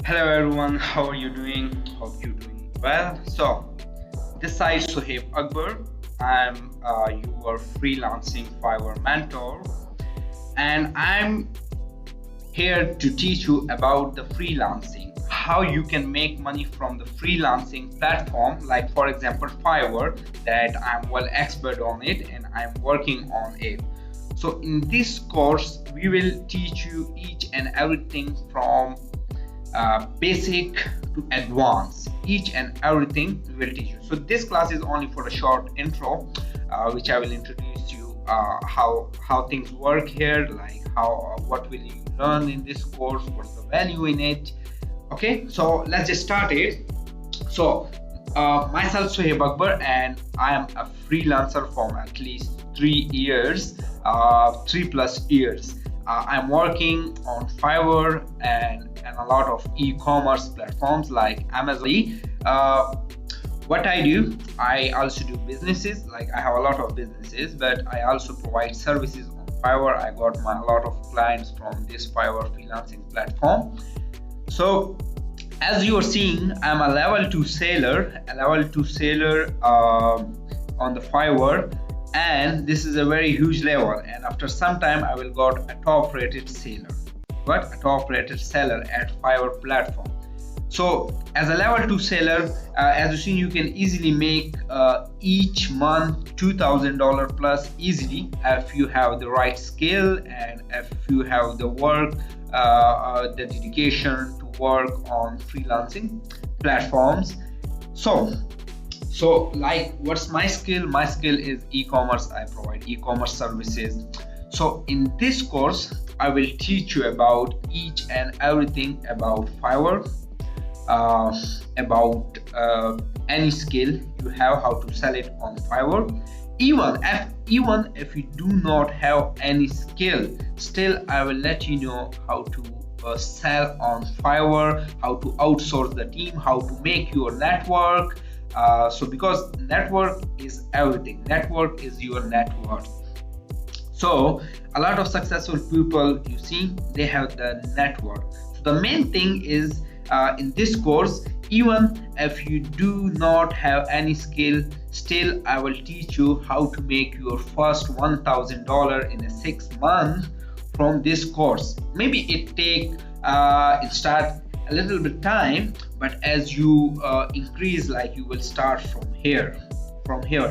Hello everyone, how are you doing? Hope you're doing well. So, this side Suhaib Akbar. I'm your freelancing Fiverr mentor, and I'm here to teach you about the freelancing, how you can make money from the freelancing platform, like for example Fiverr, that I'm well expert on it and I'm working on it. So in this course, we will teach you each and everything from basic to advanced, each and everything we will teach you. So this class is only for a short intro, which I will introduce you how things work here, like how what will you learn in this course, what's the value in it. Okay, so let's just start it. So myself Suhaib Akbar, and I am a freelancer from at least 3 years, 3+ years. I'm working on Fiverr and a lot of e-commerce platforms like Amazon. What I do, I also do businesses. Like I have a lot of businesses, but I also provide services on Fiverr. I got a lot of clients from this Fiverr freelancing platform. So as you are seeing, I'm a level 2 seller, on the Fiverr, and this is a very huge level. And after some time, I will got a top rated seller, at Fiverr platform. So as a level 2 seller, as you see, you can easily make each month $2,000 plus easily if you have the right skill and if you have the work, the dedication to work on freelancing platforms. So like what's my skill? My skill is e-commerce. I provide e-commerce services. So in this course, I will teach you about each and everything about Fiverr, about any skill you have, how to sell it on Fiverr. Even if you do not have any skill, still I will let you know how to sell on Fiverr, how to outsource the team, how to make your network. So because network is everything, network is your net worth. So a lot of successful people, you see, they have the network. So the main thing is, in this course, even if you do not have any skill, still I will teach you how to make your first $1,000 in a 6 month from this course. Maybe it start a little bit time, but as you increase, like you will start from here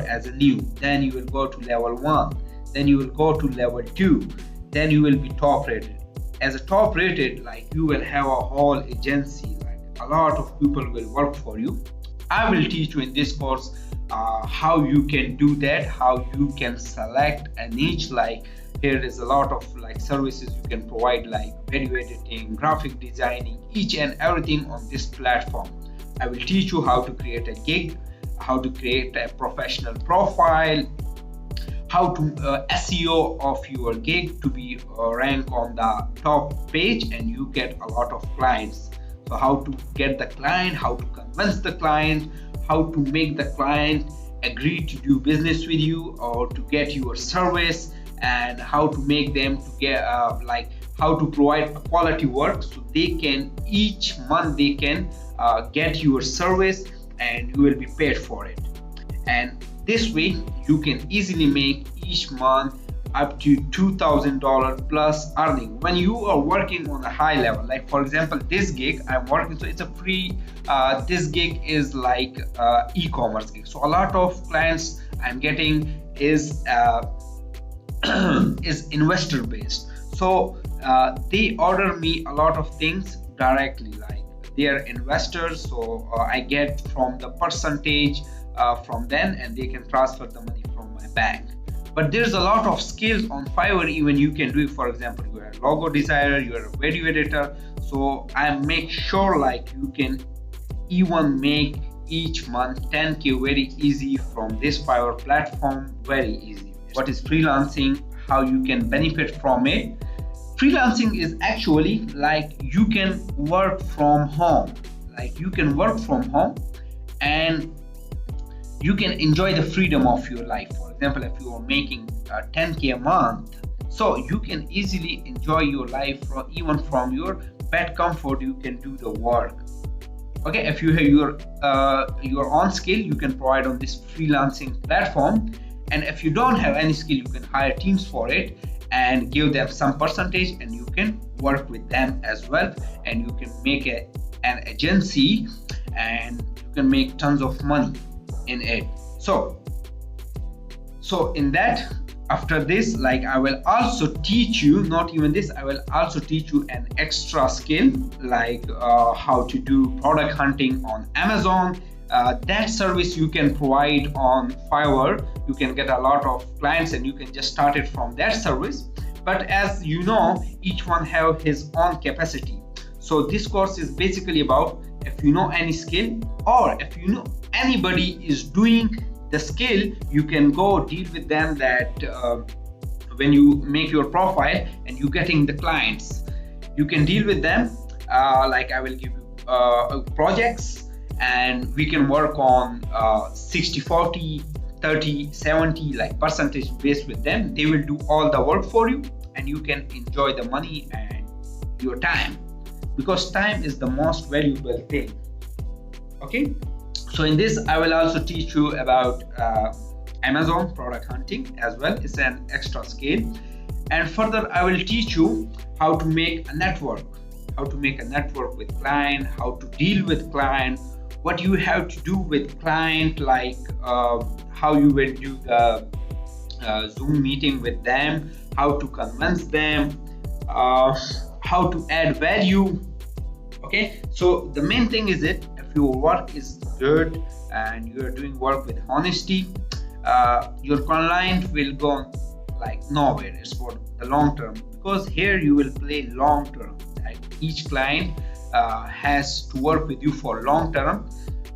as a new, then you will go to level 1, then you will go to level 2, then you will be top rated. As a top rated, like you will have a whole agency, like a lot of people will work for you. I will teach you in this course how you can do that, how you can select a niche. Like here is a lot of like services you can provide, like video editing, graphic designing, each and everything on this platform. I will teach you how to create a gig, how to create a professional profile, how to SEO of your gig to be ranked on the top page and you get a lot of clients. So how to get the client, how to convince the client, how to make the client agree to do business with you or to get your service, and how to make them to get like how to provide a quality work so they can each month they can get your service and you will be paid for it. And this way you can easily make each month up to $2,000 plus earning when you are working on a high level. Like for example, this gig I'm working, so it's a free, this gig is like e-commerce gig. So a lot of clients I'm getting is is investor based. So they order me a lot of things directly, like they are investors. So I get from the percentage from them and they can transfer the money from my bank. But there's a lot of skills on Fiverr even you can do. For example, you are a logo designer, you are a video editor. So I make sure like you can even make each month 10k very easy from this Fiverr platform, very easy. What is freelancing, how you can benefit from it? Freelancing is actually like you can work from home, and you can enjoy the freedom of your life. For example, if you are making 10k a month, so you can easily enjoy your life even from your bed comfort, you can do the work. Okay, if you have your own skill, you can provide on this freelancing platform. And if you don't have any skill, you can hire teams for it and give them some percentage, and you can work with them as well, and you can make an agency, and you can make tons of money in it. So in that, after this, like, I will also teach you, not even this, I will also teach you an extra skill, like how to do product hunting on Amazon. That service you can provide on Fiverr. You can get a lot of clients, and you can just start it from that service. But as you know, each one have his own capacity. So this course is basically about, if you know any skill, or if you know anybody is doing the skill, you can go deal with them. That when you make your profile and you getting the clients, you can deal with them. Like, I will give you projects, and we can work on 60-40, 30-70, like percentage based with them. They will do all the work for you, and you can enjoy the money and your time, because time is the most valuable thing. Okay, so in this, I will also teach you about Amazon product hunting as well. It's an extra skill. And further, I will teach you how to make a network, with client, how to deal with client, what you have to do with client, like how you will do the Zoom meeting with them, how to convince them, how to add value. Okay, so the main thing is it, if your work is good and you are doing work with honesty, your client will go like nowhere. It's for the long term, because here you will play long term. Like, each client has to work with you for long term.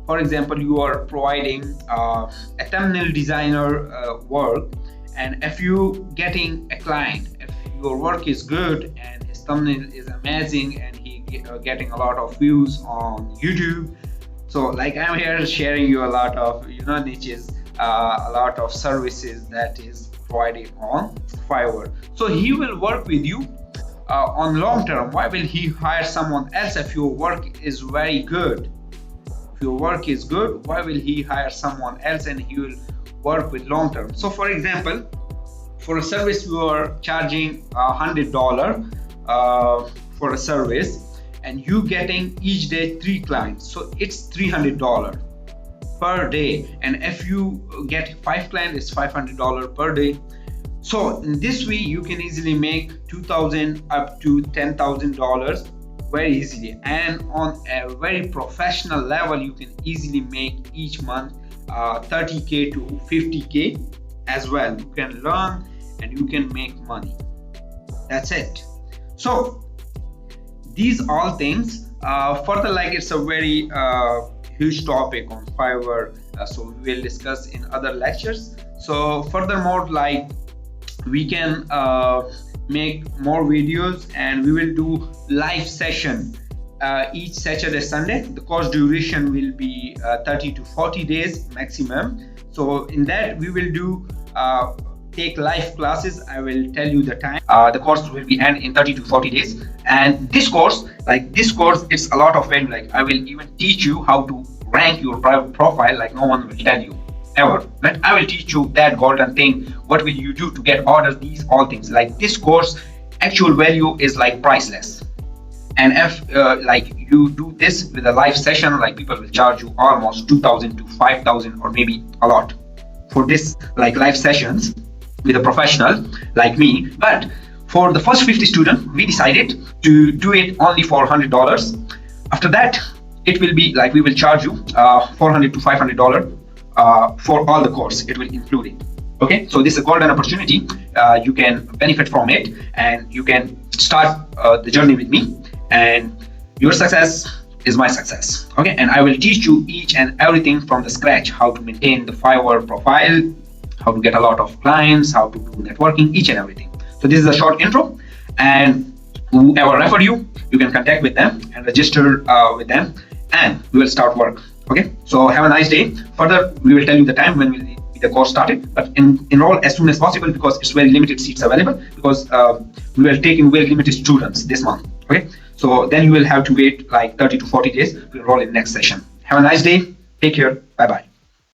For example, you are providing a thumbnail designer work, and if you getting a client, if your work is good and his thumbnail is amazing, and he getting a lot of views on YouTube. So, like, I'm here sharing you a lot of niches, a lot of services that is provided on Fiverr. So he will work with you on long term. Why will he hire someone else if your work is very good? If your work is good, why will he hire someone else and he will work with long term? So, for example, for a service you are charging $100 for a service, and you getting each day 3 clients, so it's $300 per day. And if you get 5 clients, it's $500 per day. So in this way, you can easily make $2,000 up to $10,000 very easily. And on a very professional level, you can easily make each month 30k to 50k as well. You can learn and you can make money. That's it. So these all things, further, like, it's a very huge topic on Fiverr, so we will discuss in other lectures. So furthermore, like, we can make more videos, and we will do live session each Saturday, Sunday. The course duration will be 30 to 40 days maximum. So in that, we will do take live classes. I will tell you the time. The course will be end in 30 to 40 days. And this course, it's a lot of value. Like, I will even teach you how to rank your private profile, like no one will tell you ever. But I will teach you that golden thing. What will you do to get orders? These all things. Like, this course, actual value is like priceless. And if like you do this with a live session, like, people will charge you almost 2,000 to 5,000, or maybe a lot for this, like, live sessions with a professional like me. But for the first 50 students, we decided to do it only for $100. After that, it will be like, we will charge you $400 to $500 for all the course. It will include it. Okay, so this is a golden opportunity. You can benefit from it, and you can start the journey with me, and your success is my success. Okay, and I will teach you each and everything from the scratch: how to maintain the Fiverr profile, how to get a lot of clients, how to do networking, each and everything. So this is a short intro, and whoever referred you, you can contact with them and register with them, and we will start work. Okay, so have a nice day. Further, we will tell you the time when will be the course started, but enroll as soon as possible, because it's very limited seats available, because we will take in very limited students this month. Okay, So then you will have to wait like 30 to 40 days to enroll in next session. Have a nice day. Take care. Bye bye.